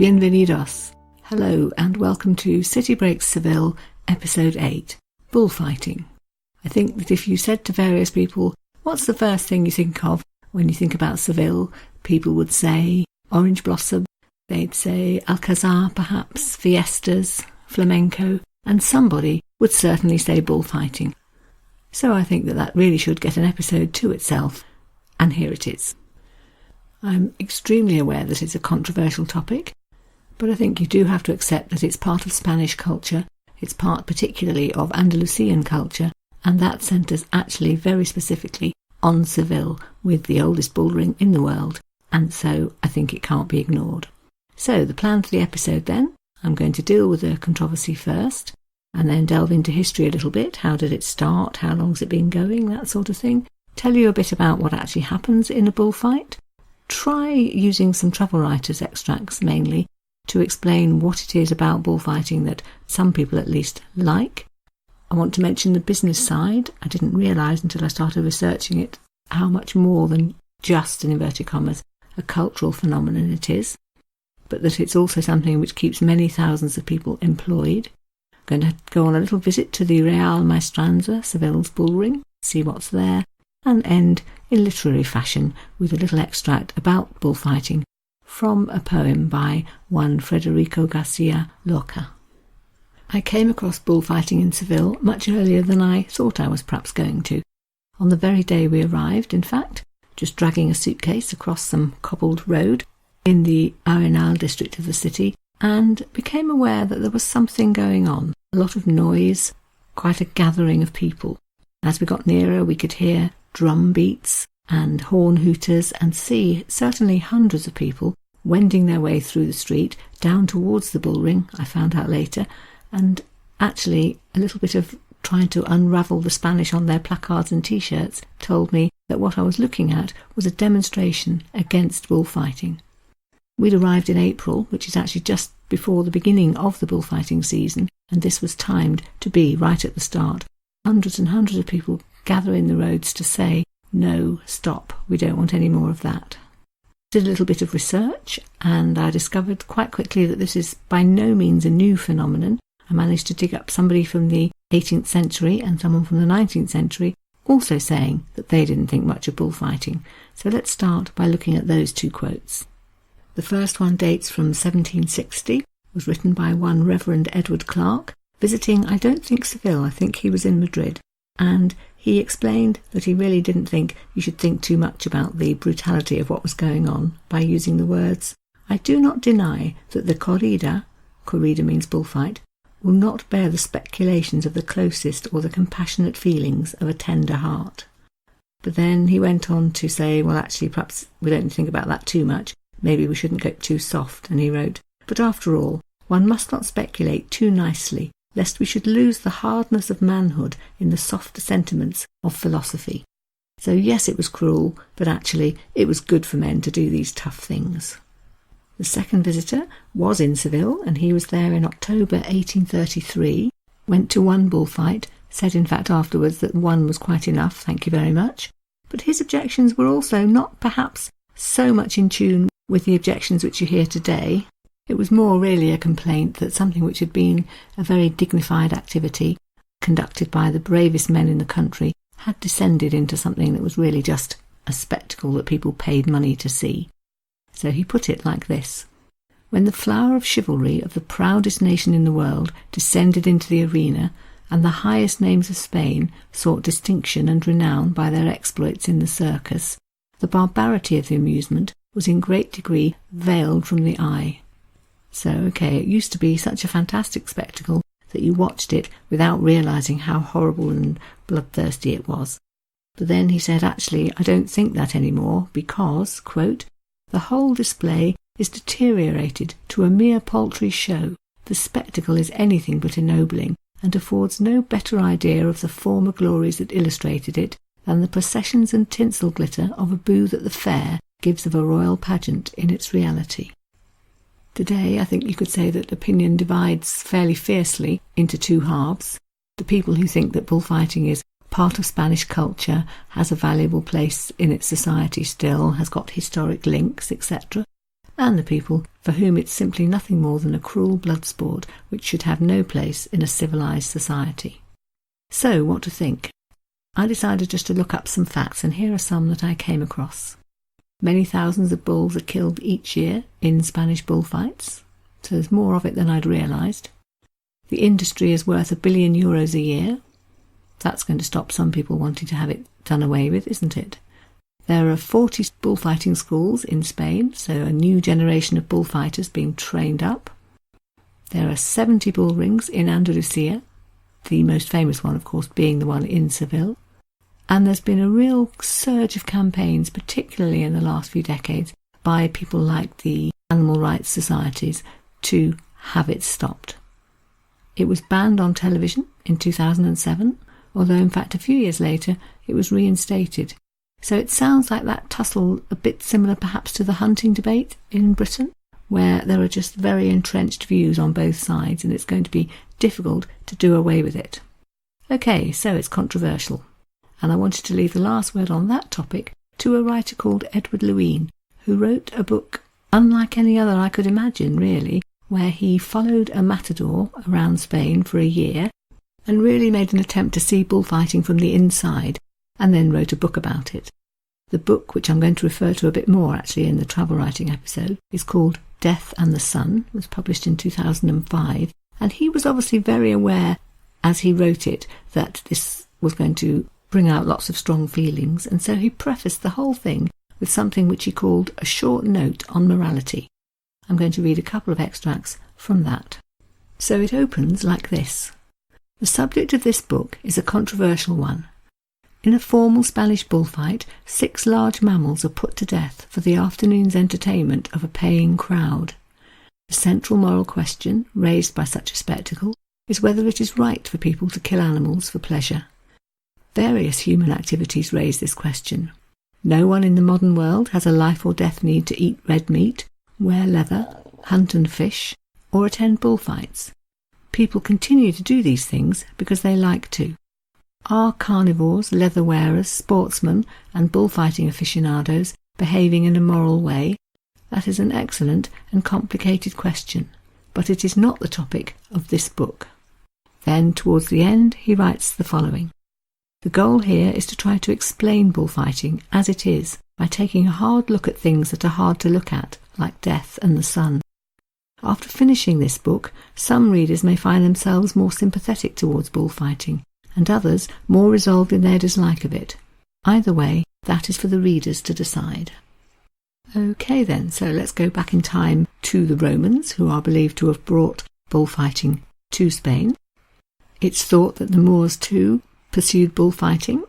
Bienvenidos. Hello and welcome to City Breaks Seville, Episode 8, Bullfighting. I think that if you said to various people, what's the first thing you think of when you think about Seville, people would say orange blossom, they'd say Alcazar perhaps, fiestas, flamenco, and somebody would certainly say bullfighting. So I think that really should get an episode to itself, and here it is. I'm extremely aware that it's a controversial topic, but I think you do have to accept that it's part of Spanish culture, it's part particularly of Andalusian culture, and that centres actually very specifically on Seville, with the oldest bullring in the world, and so I think it can't be ignored. So the plan for the episode then, I'm going to deal with the controversy first, and then delve into history a little bit. How did it start? How long's it been going? That sort of thing. Tell you a bit about what actually happens in a bullfight. Try using some travel writers' extracts mainly to explain what it is about bullfighting that some people at least like. I want to mention the business side. I didn't realise until I started researching it how much more than just, in inverted commas, a cultural phenomenon it is, but that it's also something which keeps many thousands of people employed. I'm going to go on a little visit to the Real Maestranza, Seville's bullring, see what's there, and end in literary fashion with a little extract about bullfighting from a poem by one Federico Garcia Lorca. I came across bullfighting in Seville much earlier than I thought I was perhaps going to. On the very day we arrived, in fact, just dragging a suitcase across some cobbled road in the Arenal district of the city, and became aware that there was something going on, a lot of noise, quite a gathering of people. As we got nearer, we could hear drum beats and horn hooters and see certainly hundreds of people wending their way through the street down towards the bullring, I found out later, and actually a little bit of trying to unravel the Spanish on their placards and T-shirts told me that what I was looking at was a demonstration against bullfighting. We'd arrived in April, which is actually just before the beginning of the bullfighting season, and this was timed to be right at the start. Hundreds and hundreds of people gather in the roads to say, no, stop, we don't want any more of that. Did a little bit of research, and I discovered quite quickly that this is by no means a new phenomenon. I managed to dig up somebody from the 18th century and someone from the 19th century also saying that they didn't think much of bullfighting. So let's start by looking at those two quotes. The first one dates from 1760, was written by one Reverend Edward Clark, visiting, I don't think Seville, I think he was in Madrid, and he explained that he really didn't think you should think too much about the brutality of what was going on by using the words, I do not deny that the corrida means bullfight, will not bear the speculations of the closest or the compassionate feelings of a tender heart. But then he went on to say, well, actually, perhaps we don't think about that too much. Maybe we shouldn't get too soft. And he wrote, but after all, one must not speculate too nicely, lest we should lose the hardness of manhood in the softer sentiments of philosophy. So yes, it was cruel, but actually it was good for men to do these tough things. The second visitor was in Seville, and he was there in October 1833, went to one bullfight, said in fact afterwards that one was quite enough, thank you very much. But his objections were also not perhaps so much in tune with the objections which you hear today. It was more really a complaint that something which had been a very dignified activity, conducted by the bravest men in the country, had descended into something that was really just a spectacle that people paid money to see. So he put it like this. When the flower of chivalry of the proudest nation in the world descended into the arena, and the highest names of Spain sought distinction and renown by their exploits in the circus, the barbarity of the amusement was in great degree veiled from the eye. So, it used to be such a fantastic spectacle that you watched it without realising how horrible and bloodthirsty it was. But then he said, actually, I don't think that anymore because, quote, the whole display is deteriorated to a mere paltry show. The spectacle is anything but ennobling, and affords no better idea of the former glories that illustrated it than the processions and tinsel glitter of a booth at the fair gives of a royal pageant in its reality. Today, I think you could say that opinion divides fairly fiercely into two halves. The people who think that bullfighting is part of Spanish culture, has a valuable place in its society still, has got historic links, etc. and the people for whom it's simply nothing more than a cruel blood sport which should have no place in a civilised society. So, what to think? I decided just to look up some facts, and here are some that I came across. Many thousands of bulls are killed each year in Spanish bullfights, so there's more of it than I'd realised. The industry is worth €1 billion a year. That's going to stop some people wanting to have it done away with, isn't it? There are 40 bullfighting schools in Spain, so a new generation of bullfighters being trained up. There are 70 bull rings in Andalusia, the most famous one, of course, being the one in Seville. And there's been a real surge of campaigns, particularly in the last few decades, by people like the animal rights societies to have it stopped. It was banned on television in 2007, although in fact a few years later it was reinstated. So it sounds like that tussle a bit similar perhaps to the hunting debate in Britain, where there are just very entrenched views on both sides, and it's going to be difficult to do away with it. Okay, so it's controversial. And I wanted to leave the last word on that topic to a writer called Edward Llewellyn, who wrote a book unlike any other I could imagine, really, where he followed a matador around Spain for a year and really made an attempt to see bullfighting from the inside, and then wrote a book about it. The book, which I'm going to refer to a bit more actually in the travel writing episode, is called Death and the Sun. It was published in 2005, and he was obviously very aware as he wrote it that this was going to bring out lots of strong feelings, and so he prefaced the whole thing with something which he called a short note on morality. I'm going to read a couple of extracts from that. So it opens like this. The subject of this book is a controversial one. In a formal Spanish bullfight, 6 large mammals are put to death for the afternoon's entertainment of a paying crowd. The central moral question raised by such a spectacle is whether it is right for people to kill animals for pleasure. Various human activities raise this question. No one in the modern world has a life or death need to eat red meat, wear leather, hunt and fish, or attend bullfights. People continue to do these things because they like to. Are carnivores, leather wearers, sportsmen and bullfighting aficionados behaving in a moral way? That is an excellent and complicated question, but it is not the topic of this book. Then, towards the end, he writes the following. The goal here is to try to explain bullfighting as it is by taking a hard look at things that are hard to look at, like death and the sun. After finishing this book, some readers may find themselves more sympathetic towards bullfighting, and others more resolved in their dislike of it. Either way, that is for the readers to decide. Okay then, so let's go back in time to the Romans, who are believed to have brought bullfighting to Spain. It's thought that the Moors too pursued bullfighting.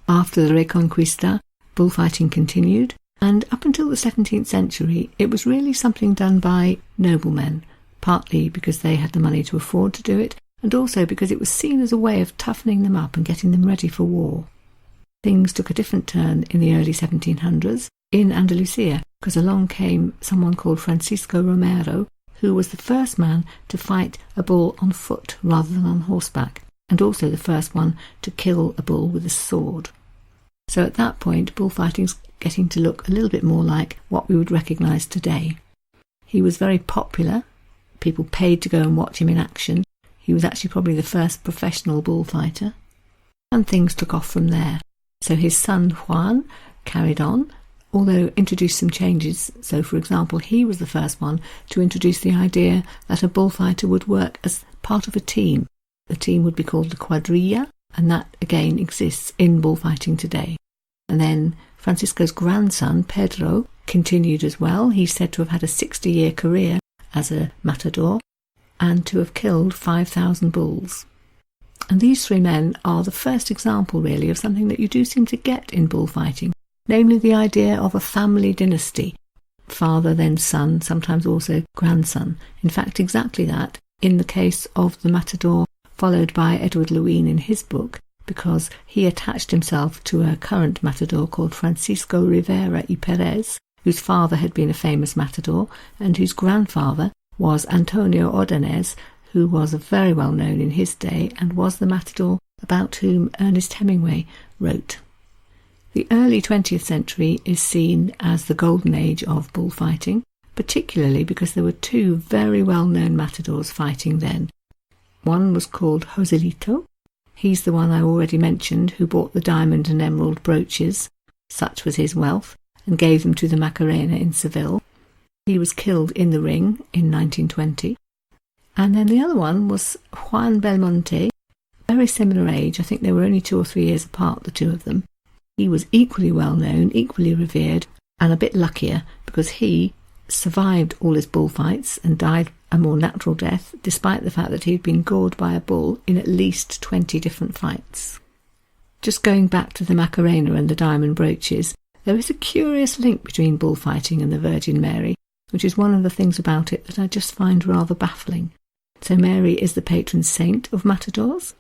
After the Reconquista, bullfighting continued, and up until the 17th century it was really something done by noblemen, partly because they had the money to afford to do it, and also because it was seen as a way of toughening them up and getting them ready for war. Things took a different turn in the early 1700s in Andalusia, because along came someone called Francisco Romero, who was the first man to fight a bull on foot rather than on horseback, and also the first one to kill a bull with a sword. So at that point, bullfighting's getting to look a little bit more like what we would recognise today. He was very popular. People paid to go and watch him in action. He was actually probably the first professional bullfighter. And things took off from there. So his son Juan carried on, although introduced some changes. So, for example, he was the first one to introduce the idea that a bullfighter would work as part of a team. The team would be called the quadrilla, and that again exists in bullfighting today. And then Francisco's grandson, Pedro, continued as well. He's said to have had a 60-year career as a matador and to have killed 5,000 bulls. And these 3 men are the first example, really, of something that you do seem to get in bullfighting, namely the idea of a family dynasty, father then son, sometimes also grandson. In fact, exactly that in the case of the matador followed by Edward Llewellyn in his book, because he attached himself to a current matador called Francisco Rivera y Perez, whose father had been a famous matador and whose grandfather was Antonio Ordonez, who was very well known in his day and was the matador about whom Ernest Hemingway wrote. The early 20th century is seen as the golden age of bullfighting, particularly because there were two very well-known matadors fighting then. One was called Joselito. He's the one I already mentioned, who bought the diamond and emerald brooches, such was his wealth, and gave them to the Macarena in Seville. He was killed in the ring in 1920. And then the other one was Juan Belmonte, very similar age. I think they were only 2 or 3 years apart, the two of them. He was equally well known, equally revered, and a bit luckier because he survived all his bullfights and died a more natural death, despite the fact that he'd been gored by a bull in at least 20 different fights. Just going back to the Macarena and the diamond brooches, there is a curious link between bullfighting and the Virgin Mary, which is one of the things about it that I just find rather baffling. So Mary is the patron saint of matadors,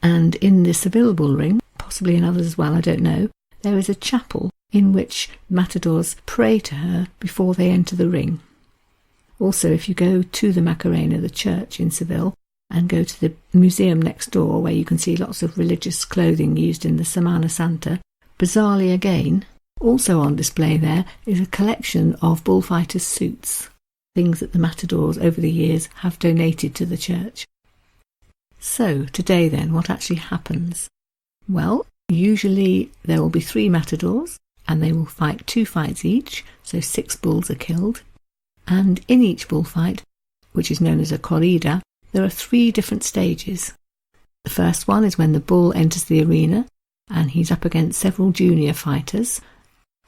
and in the Seville bullring, possibly in others as well, I don't know, there is a chapel in which matadors pray to her before they enter the ring. Also, if you go to the Macarena, the church in Seville, and go to the museum next door where you can see lots of religious clothing used in the Semana Santa, bizarrely again, also on display there is a collection of bullfighters' suits, things that the matadors over the years have donated to the church. So, today then, what actually happens? Well, usually there will be 3 matadors, and they will fight 2 fights each, so 6 bulls are killed. And in each bullfight, which is known as a corrida, there are 3 different stages. The first one is when the bull enters the arena, and he's up against several junior fighters,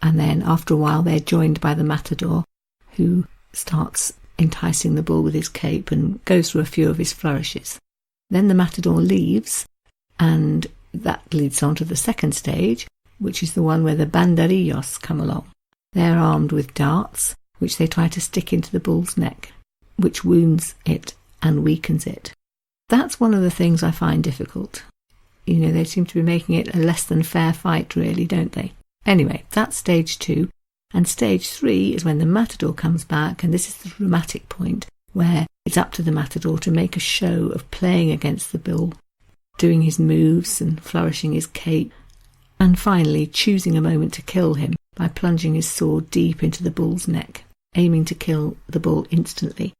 and then after a while they're joined by the matador, who starts enticing the bull with his cape and goes through a few of his flourishes. Then the matador leaves, and that leads on to the second stage, which is the one where the banderillos come along. They're armed with darts, which they try to stick into the bull's neck, which wounds it and weakens it. That's one of the things I find difficult. You know, they seem to be making it a less than fair fight, really, don't they? Anyway, that's stage 2. And stage 3 is when the matador comes back, and this is the dramatic point, where it's up to the matador to make a show of playing against the bull, doing his moves and flourishing his cape, and finally choosing a moment to kill him by plunging his sword deep into the bull's neck, aiming to kill the bull instantly.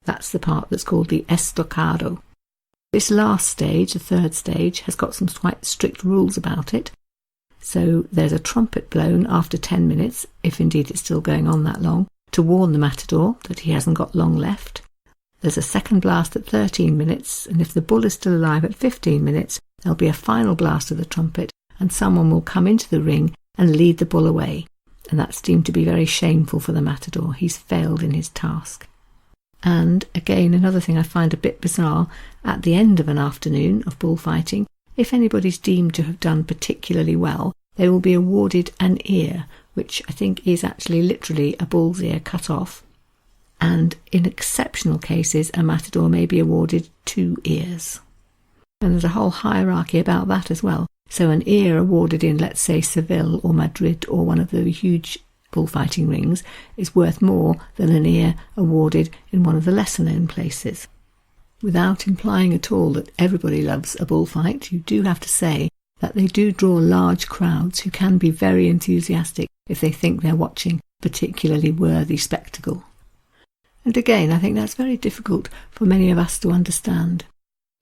That's the part that's called the estocado. This last stage, the third stage, has got some quite strict rules about it. So there's a trumpet blown after 10 minutes, if indeed it's still going on that long, to warn the matador that he hasn't got long left. There's a second blast at 13 minutes, and if the bull is still alive at 15 minutes, there'll be a final blast of the trumpet, and someone will come into the ring and lead the bull away. And that's deemed to be very shameful for the matador. He's failed in his task. And again, another thing I find a bit bizarre, at the end of an afternoon of bullfighting, if anybody's deemed to have done particularly well, they will be awarded an ear, which I think is actually literally a bull's ear cut off. And in exceptional cases, a matador may be awarded 2 ears. And there's a whole hierarchy about that as well. So an ear awarded in, let's say, Seville or Madrid or one of the huge bullfighting rings is worth more than an ear awarded in one of the lesser-known places. Without implying at all that everybody loves a bullfight, you do have to say that they do draw large crowds who can be very enthusiastic if they think they're watching a particularly worthy spectacle. And again, I think that's very difficult for many of us to understand.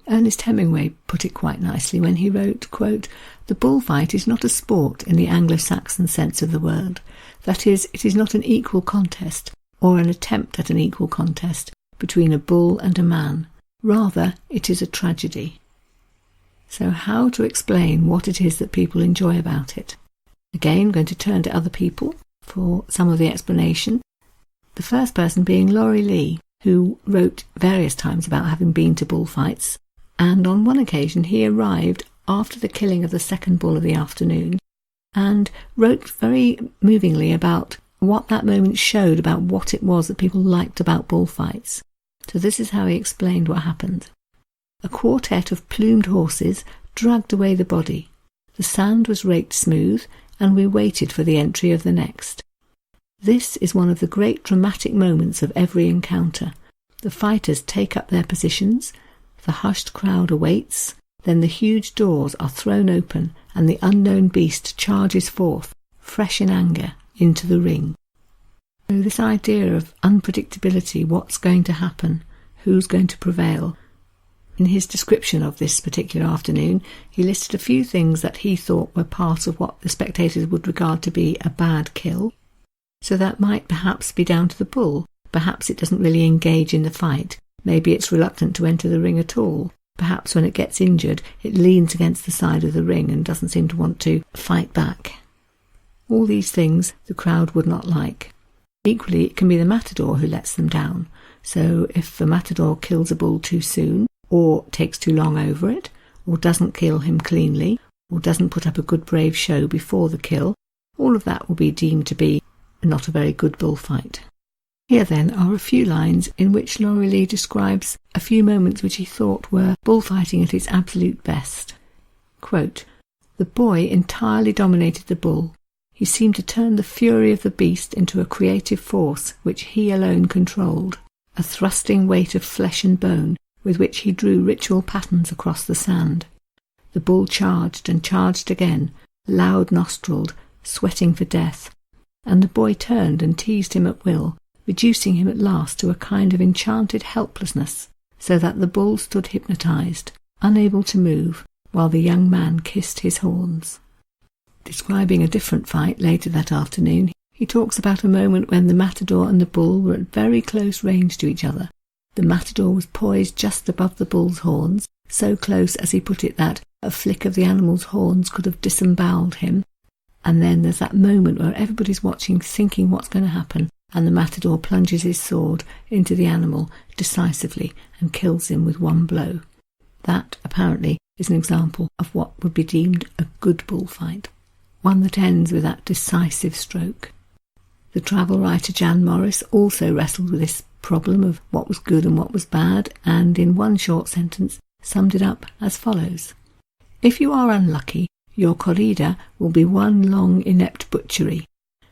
Ernest Hemingway put it quite nicely when he wrote, quote, "The bullfight is not a sport in the Anglo-Saxon sense of the word. That is, it is not an equal contest, or an attempt at an equal contest, between a bull and a man. Rather, it is a tragedy." So how to explain what it is that people enjoy about it? Again, I'm going to turn to other people for some of the explanation. The first person being Laurie Lee, who wrote various times about having been to bullfights, and on one occasion he arrived after the killing of the second bull of the afternoon and wrote very movingly about what that moment showed about what it was that people liked about bullfights. So this is how he explained what happened. A quartet of plumed horses dragged away the body. The sand was raked smooth, and we waited for the entry of the next. This is one of the great dramatic moments of every encounter. The fighters take up their positions, the hushed crowd awaits, then the huge doors are thrown open, and the unknown beast charges forth, fresh in anger, into the ring. So this idea of unpredictability, what's going to happen, who's going to prevail. In his description of this particular afternoon, he listed a few things that he thought were part of what the spectators would regard to be a bad kill. So that might perhaps be down to the bull. Perhaps it doesn't really engage in the fight. Maybe it's reluctant to enter the ring at all. Perhaps when it gets injured, it leans against the side of the ring and doesn't seem to want to fight back. All these things the crowd would not like. Equally, it can be the matador who lets them down. So if the matador kills a bull too soon, or takes too long over it, or doesn't kill him cleanly, or doesn't put up a good brave show before the kill, all of that will be deemed to be not a very good bullfight. Here then are a few lines in which Laurie Lee describes a few moments which he thought were bullfighting at its absolute best. Quote, "The boy entirely dominated the bull. He seemed to turn the fury of the beast into a creative force which he alone controlled, a thrusting weight of flesh and bone with which he drew ritual patterns across the sand. The bull charged and charged again, loud-nostrilled, sweating for death, and the boy turned and teased him at will, reducing him at last to a kind of enchanted helplessness, so that the bull stood hypnotized, unable to move, while the young man kissed his horns." Describing a different fight later that afternoon, he talks about a moment when the matador and the bull were at very close range to each other. The matador was poised just above the bull's horns, so close, as he put it, that a flick of the animal's horns could have disemboweled him. And then there's that moment where everybody's watching, thinking what's going to happen, and the matador plunges his sword into the animal decisively and kills him with one blow. That, apparently, is an example of what would be deemed a good bullfight, one that ends with that decisive stroke. The travel writer Jan Morris also wrestled with this problem of what was good and what was bad, and in one short sentence summed it up as follows. "If you are unlucky, your corrida will be one long inept butchery,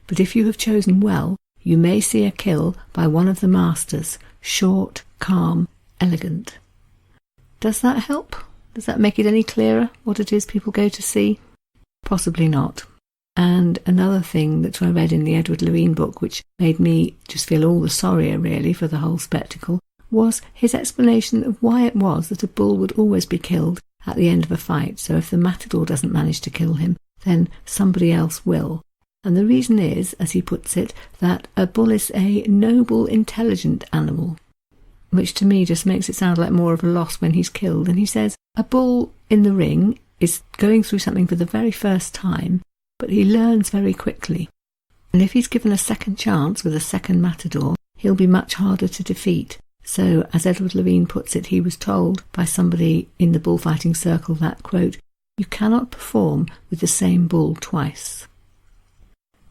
but if you have chosen well, you may see a kill by one of the masters, short, calm, elegant." Does that help? Does that make it any clearer what it is people go to see? Possibly not. And another thing that I read in the Edward Lewin book, which made me just feel all the sorrier really for the whole spectacle, was his explanation of why it was that a bull would always be killed at the end of a fight. So if the matador doesn't manage to kill him, then somebody else will. And the reason is, as he puts it, that a bull is a noble, intelligent animal, which to me just makes it sound like more of a loss when he's killed. And he says a bull in the ring is going through something for the very first time, but he learns very quickly. And if he's given a second chance with a second matador, he'll be much harder to defeat. So, as Edward Lewin puts it, he was told by somebody in the bullfighting circle that, quote, "You cannot perform with the same bull twice."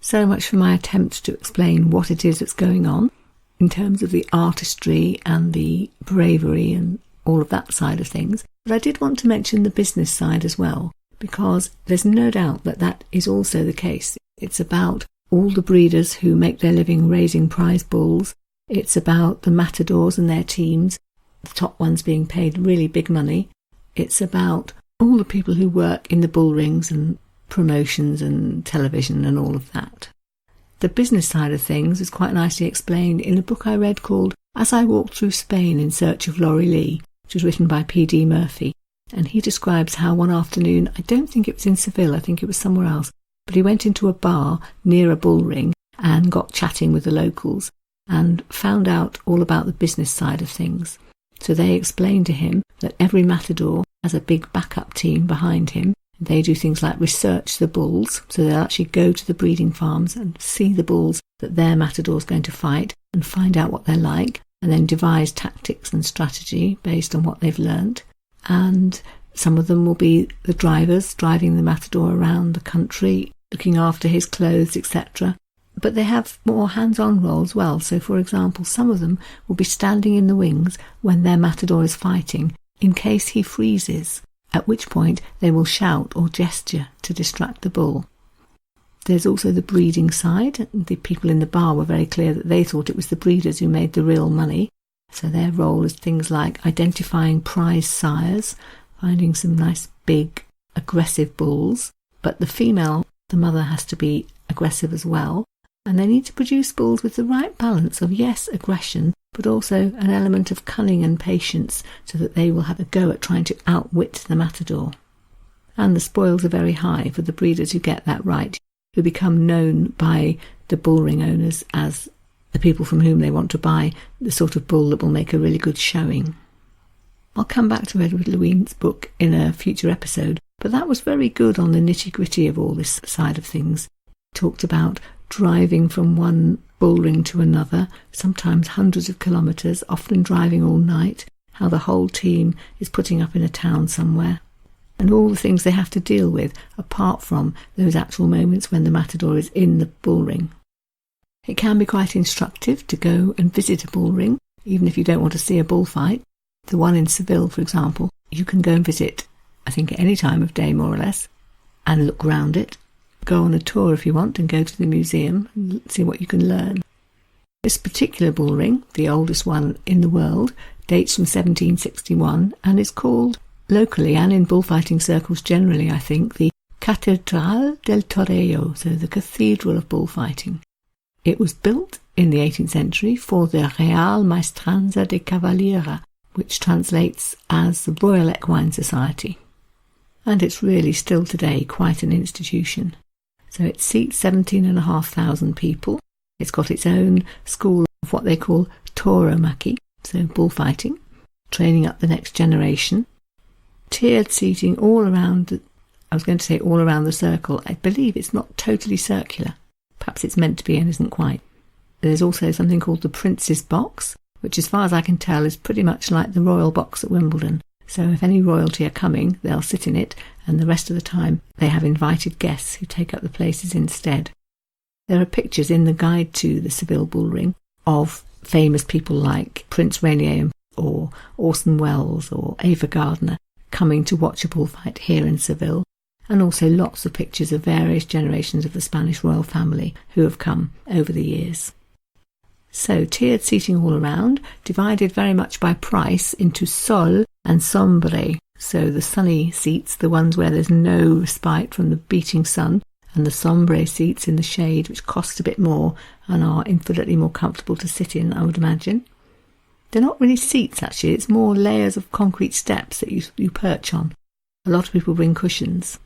So much for my attempt to explain what it is that's going on in terms of the artistry and the bravery and all of that side of things. But I did want to mention the business side as well, because there's no doubt that that is also the case. It's about all the breeders who make their living raising prize bulls. It's about the matadors and their teams, the top ones being paid really big money. It's about all the people who work in the bull rings and promotions and television and all of that. The business side of things is quite nicely explained in a book I read called As I Walked Through Spain in Search of Laurie Lee, which was written by P.D. Murphy. And he describes how one afternoon, I don't think it was in Seville, I think it was somewhere else, but he went into a bar near a bull ring and got chatting with the locals and found out all about the business side of things. So they explained to him that every matador has a big backup team behind him. They do things like research the bulls, so they'll actually go to the breeding farms and see the bulls that their matador's going to fight and find out what they're like, and then devise tactics and strategy based on what they've learnt. And some of them will be the drivers driving the matador around the country, looking after his clothes, etc. But they have more hands-on role as well. So, for example, some of them will be standing in the wings when their matador is fighting, in case he freezes, at which point they will shout or gesture to distract the bull. There's also the breeding side. The people in the bar were very clear that they thought it was the breeders who made the real money. So their role is things like identifying prize sires, finding some nice big aggressive bulls. But the female, the mother, has to be aggressive as well. And they need to produce bulls with the right balance of, yes, aggression, but also an element of cunning and patience so that they will have a go at trying to outwit the matador. And the spoils are very high for the breeders who get that right, who become known by the bullring owners as the people from whom they want to buy the sort of bull that will make a really good showing. I'll come back to Edward Llewellyn's book in a future episode, but that was very good on the nitty-gritty of all this side of things. It talked about driving from one bullring to another, sometimes hundreds of kilometres, often driving all night, how the whole team is putting up in a town somewhere, and all the things they have to deal with apart from those actual moments when the matador is in the bullring. It can be quite instructive to go and visit a bullring, even if you don't want to see a bullfight. The one in Seville, for example, you can go and visit, I think, at any time of day, more or less, and look round it. Go on a tour if you want and go to the museum and see what you can learn. This particular bullring, the oldest one in the world, dates from 1761 and is called, locally and in bullfighting circles generally, I think, the Catedral del Toreo, so the Cathedral of Bullfighting. It was built in the 18th century for the Real Maestranza de Cavaliera, which translates as the Royal Equine Society. And it's really still today quite an institution. So it seats 17,500 people. It's got its own school of what they call tauromachy, so bullfighting, training up the next generation. Tiered seating all around, I was going to say all around the circle. I believe it's not totally circular. Perhaps it's meant to be and isn't quite. There's also something called the Prince's Box, which as far as I can tell is pretty much like the Royal Box at Wimbledon. So if any royalty are coming, they'll sit in it, and the rest of the time they have invited guests who take up the places instead. There are pictures in the guide to the Seville bullring of famous people like Prince Rainier or Orson Welles or Ava Gardner coming to watch a bullfight here in Seville, and also lots of pictures of various generations of the Spanish royal family who have come over the years. So tiered seating all around, divided very much by price into sol and sombre, so the sunny seats, the ones where there's no respite from the beating sun, and the sombre seats in the shade, which cost a bit more and are infinitely more comfortable to sit in, I would imagine. They're not really seats actually, it's more layers of concrete steps that you perch on. A lot of people bring cushions.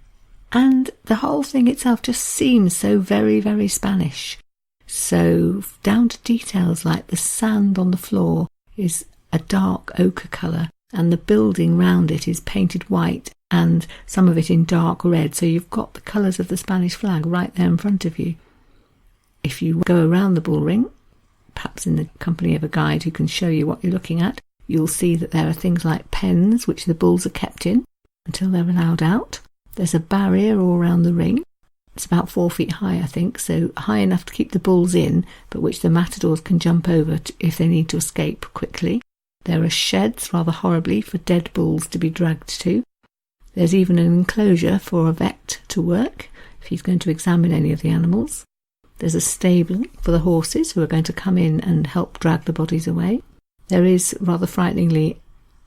And the whole thing itself just seems so very, very Spanish. So down to details like the sand on the floor is a dark ochre colour, and the building round it is painted white and some of it in dark red, so you've got the colours of the Spanish flag right there in front of you. If you go around the bullring, perhaps in the company of a guide who can show you what you're looking at, you'll see that there are things like pens which the bulls are kept in until they're allowed out. There's a barrier all around the ring. It's about 4 feet high, I think, so high enough to keep the bulls in, but which the matadors can jump over if they need to escape quickly. There are sheds, rather horribly, for dead bulls to be dragged to. There's even an enclosure for a vet to work, if he's going to examine any of the animals. There's a stable for the horses who are going to come in and help drag the bodies away. There is, rather frighteningly,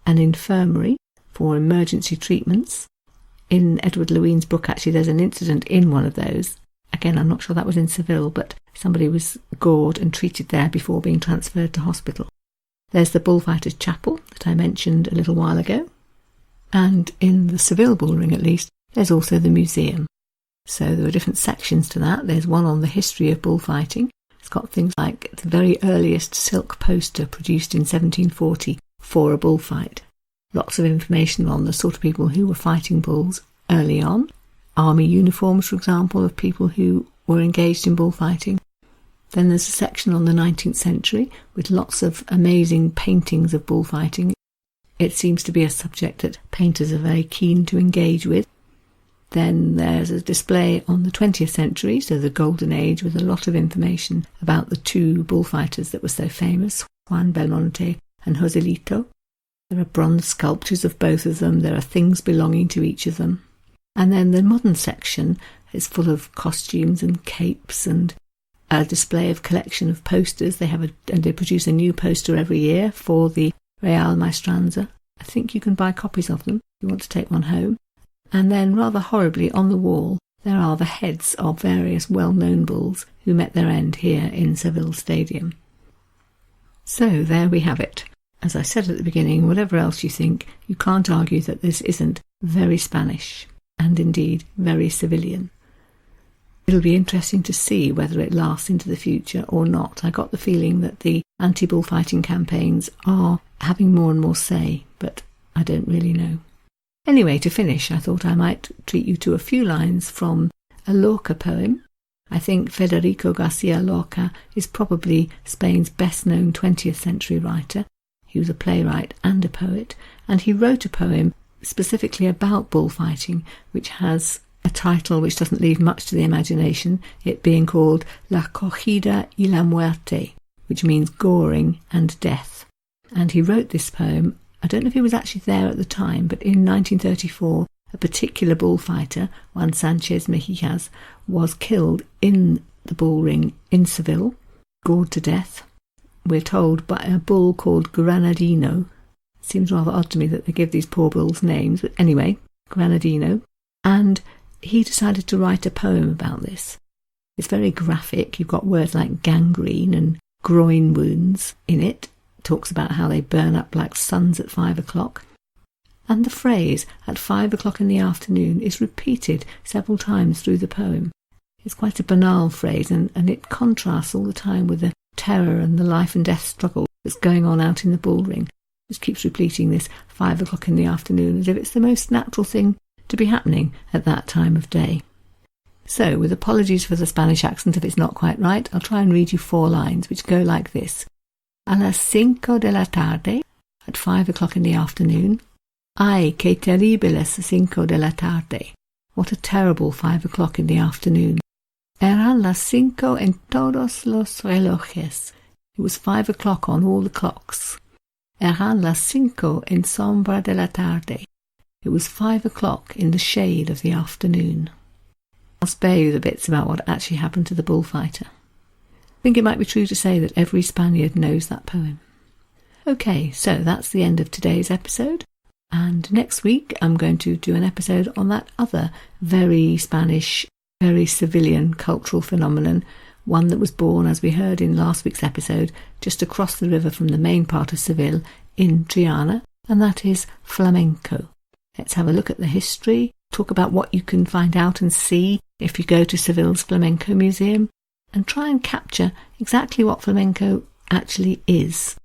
an infirmary for emergency treatments. In Edward Llewellyn's book, actually, there's an incident in one of those. Again, I'm not sure that was in Seville, but somebody was gored and treated there before being transferred to hospital. There's the Bullfighters' Chapel that I mentioned a little while ago. And in the Seville bullring, at least, there's also the museum. So there are different sections to that. There's one on the history of bullfighting. It's got things like the very earliest silk poster produced in 1740 for a bullfight. Lots of information on the sort of people who were fighting bulls early on. Army uniforms, for example, of people who were engaged in bullfighting. Then there's a section on the 19th century with lots of amazing paintings of bullfighting. It seems to be a subject that painters are very keen to engage with. Then there's a display on the 20th century, so the Golden Age, with a lot of information about the two bullfighters that were so famous, Juan Belmonte and Joselito. There are bronze sculptures of both of them. There are things belonging to each of them. And then the modern section is full of costumes and capes and a display of collection of posters. And they produce a new poster every year for the Real Maestranza. I think you can buy copies of them if you want to take one home. And then, rather horribly, on the wall, there are the heads of various well-known bulls who met their end here in Seville Stadium. So there we have it. As I said at the beginning, whatever else you think, you can't argue that this isn't very Spanish, and indeed very Sevillian. It'll be interesting to see whether it lasts into the future or not. I got the feeling that the anti-bullfighting campaigns are having more and more say, but I don't really know. Anyway, to finish, I thought I might treat you to a few lines from a Lorca poem. I think Federico Garcia Lorca is probably Spain's best-known 20th century writer. He was a playwright and a poet, and he wrote a poem specifically about bullfighting, which has a title which doesn't leave much to the imagination, it being called La Cogida y la Muerte, which means goring and death. And he wrote this poem, I don't know if he was actually there at the time, but in 1934, a particular bullfighter, Juan Sanchez Mejijas, was killed in the bullring in Seville, gored to death. We're told by a bull called Granadino. Seems rather odd to me that they give these poor bulls names, but anyway, Granadino. And he decided to write a poem about this. It's very graphic. You've got words like gangrene and groin wounds in it. It talks about how they burn up like suns at 5 o'clock. And the phrase, at 5 o'clock in the afternoon, is repeated several times through the poem. It's quite a banal phrase, and it contrasts all the time with the terror and the life and death struggle that's going on out in the bullring. Just keeps repeating this 5 o'clock in the afternoon as if it's the most natural thing to be happening at that time of day. So, with apologies for the Spanish accent if it's not quite right, I'll try and read you 4 lines which go like this. A las 5 de la tarde, at 5 o'clock in the afternoon. Ay, que terribles 5 de la tarde. What a terrible 5 o'clock in the afternoon. Eran las 5 en todos los relojes. It was 5 o'clock on all the clocks. Eran las 5 en sombra de la tarde. It was 5 o'clock in the shade of the afternoon. I'll spare you the bits about what actually happened to the bullfighter. I think it might be true to say that every Spaniard knows that poem. Okay, so that's the end of today's episode. And next week I'm going to do an episode on that other very Spanish, very Sevillian cultural phenomenon, one that was born, as we heard in last week's episode, just across the river from the main part of Seville in Triana, and that is flamenco. Let's have a look at the history, talk about what you can find out and see if you go to Seville's Flamenco Museum, and try and capture exactly what flamenco actually is.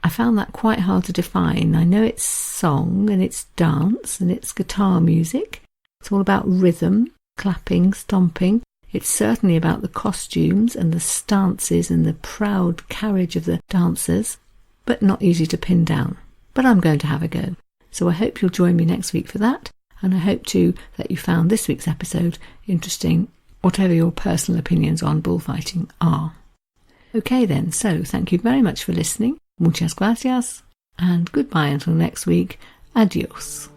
I found that quite hard to define. I know it's song and it's dance and it's guitar music. It's all about rhythm, clapping, stomping. It's certainly about the costumes and the stances and the proud carriage of the dancers, but not easy to pin down. But I'm going to have a go. So I hope you'll join me next week for that, and I hope too that you found this week's episode interesting, whatever your personal opinions on bullfighting are. Okay then, so thank you very much for listening. Muchas gracias, and goodbye until next week. Adios.